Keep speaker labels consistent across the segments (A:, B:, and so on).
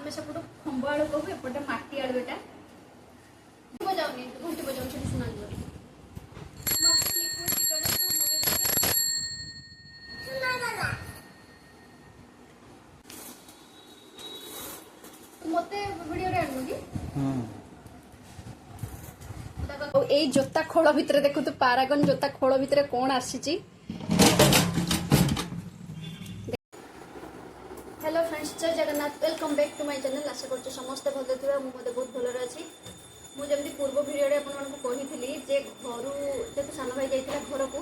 A: आम सेपट खंब आलू कहू एपटे माटी आलू एटा बजाऊनी घंटी बजाऊँ से शुणा मत वीडियो आनु कि এই জোতা খোল ভিতরে দেখু তো পারাগন জোতা খোল ভিতরে কোন আসিছি। हेलो फ्रेंड्स जय Jagannath welcome back to my channel. आशा करछु समस्त भले थिबा मु मते बहुत भलो अछि। मु जेमति पूर्व वीडियो रे अपन को कहिथिली जे घरु जे सान भाई जाइथिला घर को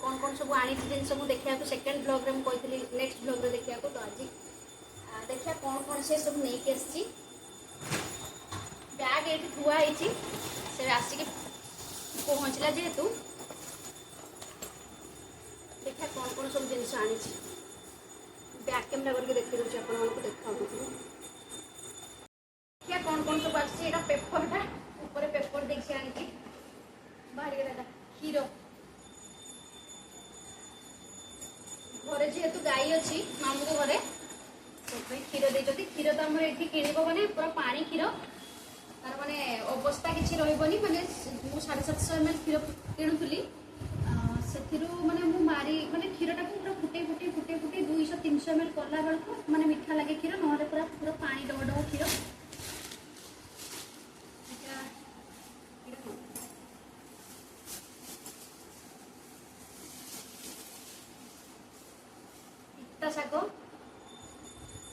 A: कौन सब आनी जिन सब देखिया को सेकंड ब्लॉग रे मु कहिथिली नेक्स्ट ब्लॉग रे देखिया को। तो आज देखिया कौन से सब नै के आछि। बैग एठी थुआ आइछि से आसी के पहुँचला जेहेतु देखिए कौन सब जिन आनी बैक कैमेरा करके देखी दूसरी आपको देखा देखिए कौन सब आसी पेपरटा ऊपर पेपर देखिए आनी बाहर गला क्षीर घरे जेहेतु गाई अच्छी मामू को घरे क्षीर देते क्षीर तो आम ये किणव मैंने पूरा पानी क्षीर तार माने अवस्था किसी रही माने 750 ml क्षीर किणुली से माने मु मारी माने क्षीरटा को पूरा फुटे फुटे फुटे फुटे 200-300 ml कला बेलू माने मीठा लगे क्षीर ना पूरा पूरा पानी डब डब क्षीर पिता शाग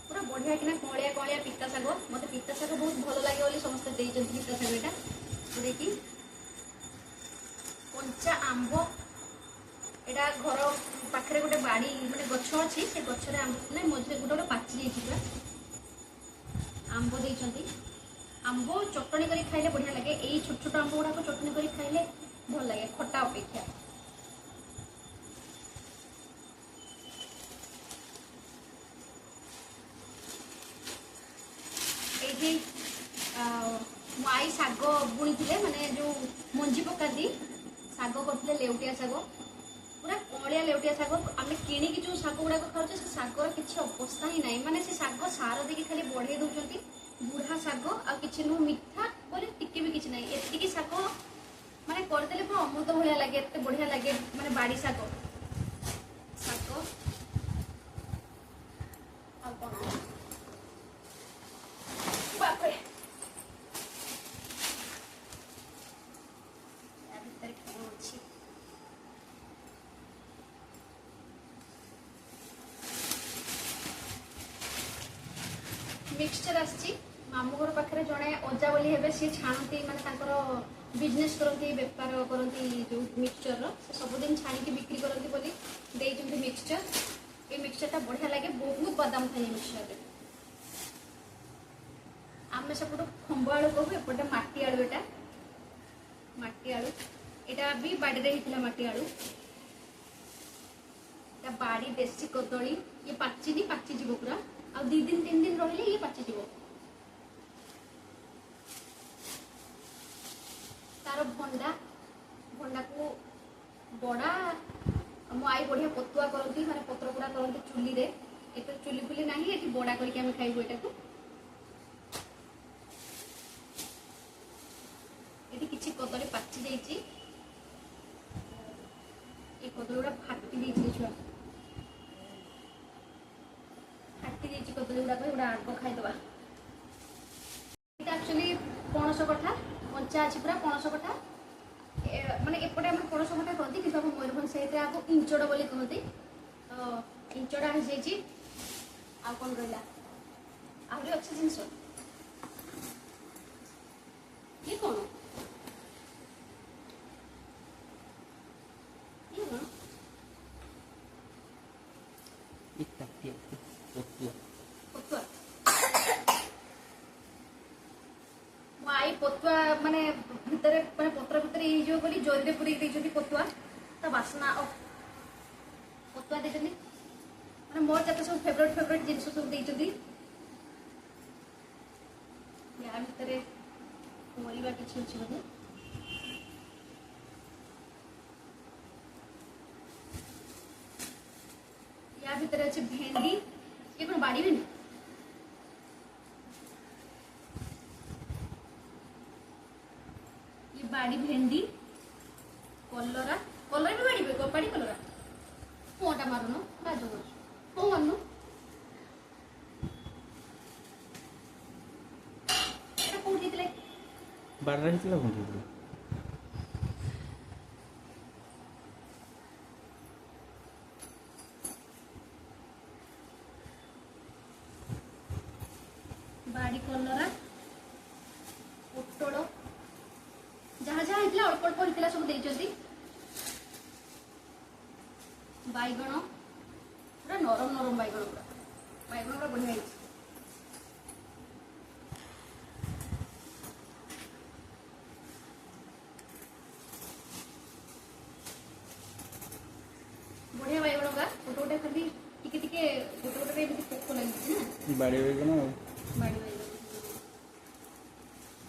A: पूरा बढ़िया कि कलिया कलिया पिता शाग मत पिता शाग बहुत भल लगे बोली समस्त पिता शागटा देखिए कंचा आंब एटा घर पाखे गोटे बाड़ी माने गछ अच्छी से गचर आंब ना मझे गोटे गोटे पाचि जाइए आंब देती आंब चटनी कर खाइले बढ़िया लगे। यही छोट छोट आंब गुड़ाक चटनी कर खाइले भल लगे खटा अपेक्षा। ये आई शाग बुणी थे माने जो मंजी पकाती शाग करते लेउटिया शाग पूरा कलिया लेउटिया शाग आम किणिकी जो शाग गुड़ाक खाऊे से शागर किसी अवस्था ही ना माने से शाग सार देकी खाली बढ़े दौरान बुढ़ा शाग आ कि नुह मिठा बोले टिके भी किसी ना एतिकी शाग माने करदे पूरा अमृत भाया लगे एत बढ़िया लगे माने बाड़ी शाग शाग आ कौन बापरे मिक्सचर आसी मामू घर पाखे जड़े अजा बोली हे सी छाणती माने बिजनेस करती बेपार करती जो मिक्सचर से सबुदिन छाणी बिक्री करती बोली देते मिक्सचर ये मिक्सचरटा बढ़िया लगे बहुत बादाम था ये मिक्सचर आम सेपट खंब आलू कहू एपटे माटी आलू एटा माटी आलू एटा भी बाड़ी होता माटी आलू बाड़ी देसी कदली ये पाचिनी पाचिज पूरा आ 2 दिन 3 दिन रही ये पाचिज तार भंडा भंडा को बड़ा मो आई बढ़िया पतुआ करती माने पत्र गुड़ा करती चुली रे एत चुली फुली ना ये बड़ा करके खाइबू एटा को ये किसी कदली पाचि जाइए ये कदली गुड़ा फाटी छुआ फाटी कदली गुड़ाक गोटे आग खाईदे एक्चुअली पणस कठा कंचा अच्छी पूरा पणस कठा माने एपटे आम पणस कठा कहती कि मयूरभंज साइड आगे इंचड़ बोली कहती तो इंचड़ा हो जाइए आ कौन रहा आहरी अच्छी जिनस ये कौन आई पतुआ माने भितर माने पत्र भितर ये बोली जैसे पूरी देखते पतुआ ता बासना पतुआ देखते माने मोर जत सब फेवरेट जिन सब देखते या भितर मरिबा किछि अछि बोले या भितर अच्छे भेंडी ये कौन बाड़ी भेंडी बाड़ी भेंडी कलरा कलरा भी बाड़ी कलरा मोटा मारुन गाजर हो मारुन এটা কোটি দিলে
B: বাড়রা হিতলা কোটি দিলে
A: बाड़ी कलरा पोटल जहाँ जहाँ होता अल्प अल्प होता सब देखते बैगण पूरा नरम नरम बैगण पूरा बढ़िया बढ़िया बैगण का गोटे गोटे खाली टिके टिके गोटे गोटे पोक लगी
B: बाड़ी बैगण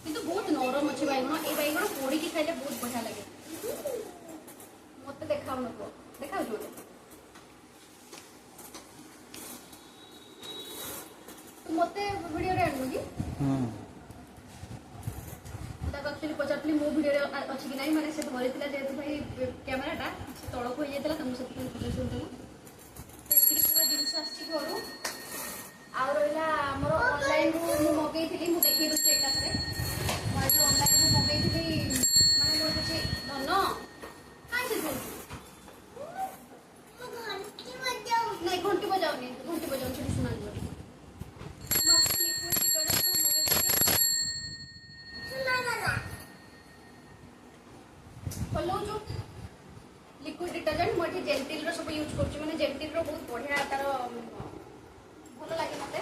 A: किंतु बहुत नरम अच्छे बैगण ये बैगण पोड़ी खाइले बहुत बढ़िया लगे मत देखा देखा मत वीडियो रे आनु कि एक्चुअली पचारली मो वीडियो अच्छी कि नहीं माने से धरी जेहेतु भाई कैमेराटा तलक हो जाता तुमको से जिनस घर आउ रहा आमर ऑनलाइन मगई थी मुझे देखी दूसरी एकाथरे जो ऑनलाइन मगई थी माने मोर किसी धन कहीं नहीं घंटी बजाऊनी शुणा खोलौचु लिक्विड डिटर्जेंट मुझे जेंटिल सब यूज कर जेंटिल बहुत बढ़िया तार भल लगे मत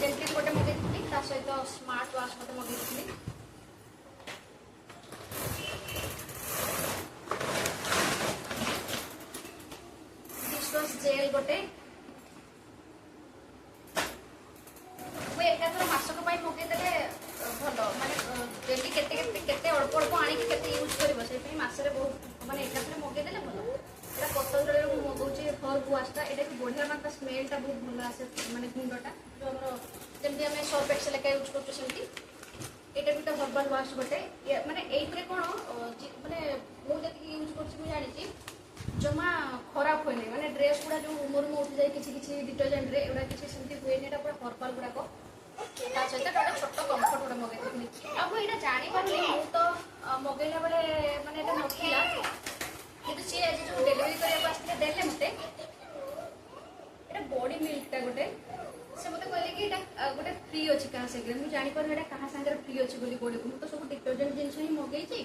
A: जेंटिल गोटे मगई सहित स्मार्ट वाश मत मगई डिशवाश जेल गोटे एकाथर मासक मगेदे भल माने डेली केते अल्प अल्प आणिक केते यूज करबो से मासरे बहुत माने एकाथरे मगेदेले भल एटा पतंजलि रो मगौची हर्ब वाशटा एटा कि बढ़िया मात्रा स्मेलटा बहुत भल आसे माने गुंडटा जो हमर जेमति हमें सर्फ एक्सेल का यूज करतो सेमति एटा भी तो हर्बल वाश गोटे माने एई परे कोन माने मु जति यूज करछि मु जानि छी जमा खराब होय नै माने ड्रेस गुडा जो मोर मो उठ जाय किछि किछि डिटर्जेंट रे एटा किछि सेमति होय नै एटा पूरा हर्बल गुडा को ता सहित गोटे छोट कम्फर्ट गोटे मगेई अब ये जानी पारे मु तो मगेला बेले माने एटा नथिला किंतु सी आज जो डेलीवरी करबा आस्ते देले मते एटा बॉडी मिल्क ता गोटे से मते कहले कि एटा गोटे फ्री अछि कहा से मु जानी पारे एटा कहा संगे फ्री अछि बोली बॉडी मु तो सब डिटर्जेंट जिंस ही मगेई छी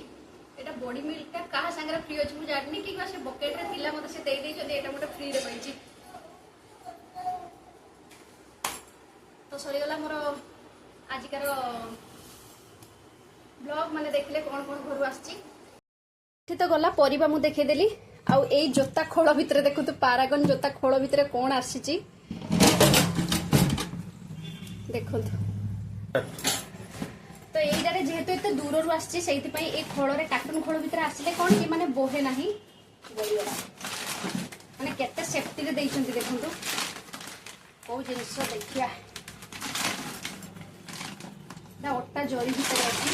A: एटा बॉडी मिल्क ता कहा संगे फ्री अछि मु जानि कि से बकेट रे थिला मते से देई देई जदि एटा मते फ्री रे पाइछि तो सरीगला मोर आजिकार ब्लॉग माने देखले कौन कौन घर आसी तो गला परिबा मु देखेदेली आउ ए जोता खोल भितर देखु तो पारागन जोता खोल भितर कौन आसी देखो तो यही जेहेतु एत दूर रू आसी से खोल कार्टून खोल भितर आसिले कौन कि माने बोहे नाही गलिगला माने केते सेफ्टी रे देइछंती देखंतु को जिंस देखिया अट्टा जरी भितर अच्छी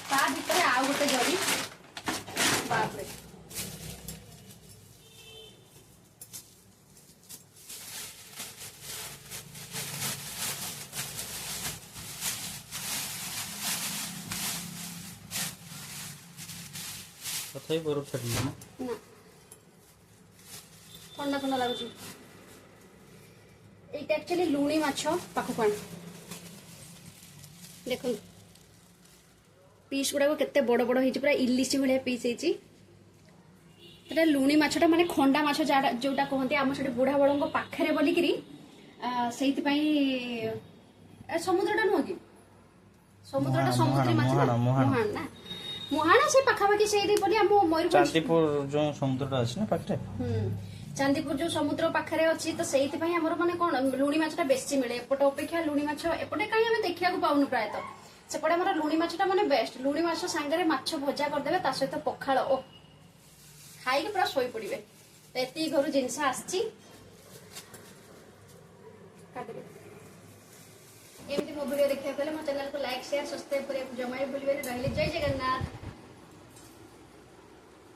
A: ता भितर आउ गोटे जरी बाप रे
B: तथापि बरफ छाड़िले ना
A: ठंडा ठंडा लगुच এইটা एक्चुअली लुणी माछ पाखक आण देखो पीस गुड़ा केते बड़ बड़ होई पूरा इलिसी भाया पीस होती लुणी माछटा माने खंडा माछ जोटा कहते आम से बुढ़ा बड़ पाखे बोलिक से समुद्रटा नुह कि समुद्रटा समुद्री माछ मुहाण ना मुहाण से पाखापाखि से
B: चांदीपुर जो समुद्रटा अछि ना पाखे
A: चांदीपुर जो समुद्र पाखे अच्छी तो से माने कौन लुणी माछटा बेसी मिले एपट अपेक्षा लुणी माछ एपटे कहीं आम देखा पाऊनु प्रायतः सेपटे आम लुणी माछटा माने बेस्ट लुणी माछ सांगे माछ भजा करदे ता सहित पखाल ओ खाई पूरा शोई पड़े तो ये घर जिनस आमती मो वीडियो देखा पहले मो चैनल को लाइक शेयर सब्सक्राइब करने जमा भी भूलिए। रही जय जगन्नाथ।